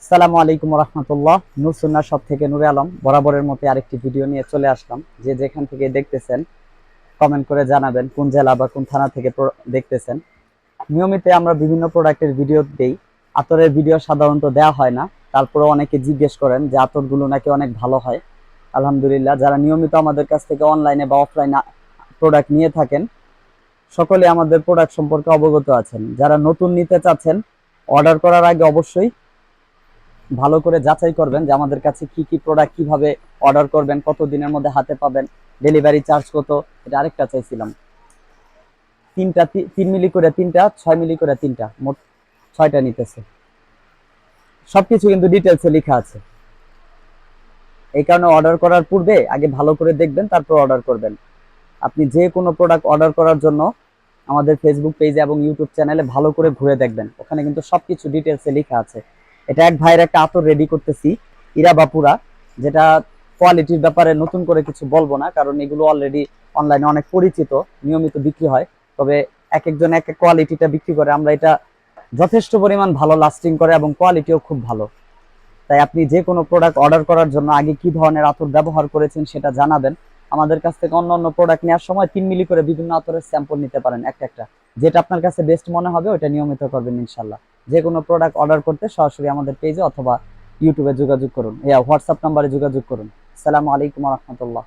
আসসালামু আলাইকুম রহমতুল্লাহ। নূর সুন্নাহ শপ থেকে নূরে আলম বরাবরের মতো আরেকটি ভিডিও নিয়ে চলে আসলাম। যে যেখান থেকে দেখতেছেন কমেন্ট করে জানাবেন কোন জেলা বা কোন থানা থেকে দেখতেছেন। নিয়মিত আমরা বিভিন্ন প্রোডাক্টের ভিডিও দেই। আতরের ভিডিও সাধারণত দেওয়া হয় না, তারপরে অনেকে জিজ্ঞেস করেন যে আতরগুলো নাকি অনেক ভালো হয়। আলহামদুলিল্লাহ, যারা নিয়মিত আমাদের কাছ থেকে অনলাইনে বা অফলাইনে প্রোডাক্ট নিয়ে থাকেন সকলে আমাদের প্রোডাক্ট সম্পর্কে অবগত আছেন। যারা নতুন নিতে চাচ্ছেন অর্ডার করার আগে অবশ্যই ভালো করে যাচাই করবেন যে আমাদের কাছে কি কি প্রোডাক্ট কিভাবে অর্ডার করবেন, কত দিনের মধ্যে হাতে পাবেন, ডেলিভারি চার্জ কত। এটা আরেকটা চাইছিলাম, তিনটা 3 মিলি করে তিনটা, 6 মিলি করে তিনটা, মোট 6টা নিতেছে। সবকিছু কিন্তু ডিটেলসে লেখা আছে। এই কারণে অর্ডার করার পূর্বে আগে ভালো করে দেখবেন, তারপর অর্ডার করবেন। আপনি যে কোনো প্রোডাক্ট অর্ডার করার জন্য আমাদের ফেসবুক পেজে এবং ইউটিউব চ্যানেলে ভালো করে ঘুরে দেখবেন, ওখানে কিন্তু সবকিছু ডিটেলসে লেখা আছে। এটা এক ভাইয়ের একটা আতর রেডি করতেছি, ইরা বাপুরা, যেটা কোয়ালিটির ব্যাপারে নতুন করে কিছু বলবো না, কারণ এগুলো অলরেডি অনলাইনে অনেক পরিচিত, নিয়মিত বিক্রি হয়। তবে এক একজন এক এক কোয়ালিটিটা বিক্রি করে, আমরা এটা যথেষ্ট পরিমাণ ভালো লাস্টিং করে এবং কোয়ালিটিও খুব ভালো। তাই আপনি যে কোনো প্রোডাক্ট অর্ডার করার জন্য আগে কি ধরনের আতর ব্যবহার করেছেন সেটা জানাবেন। আমাদের কাছ থেকে অন্য অন্য প্রোডাক্ট নেওয়ার সময় 3 মিলি করে বিভিন্ন আতরের স্যাম্পল নিতে পারেন, একটা একটা। যেটা আপনার কাছে বেস্ট মনে হবে ওটা নিয়মিত করবেন ইনশাল্লাহ। যে কোনো প্রোডাক্ট অর্ডার করতে সরাসরি আমাদের পেজে অথবা ইউটিউবে যোগাযোগ করুন, হোয়াটসঅ্যাপ নাম্বারে যোগাযোগ করুন। আসসালামু আলাইকুম রহমতুল্লাহ।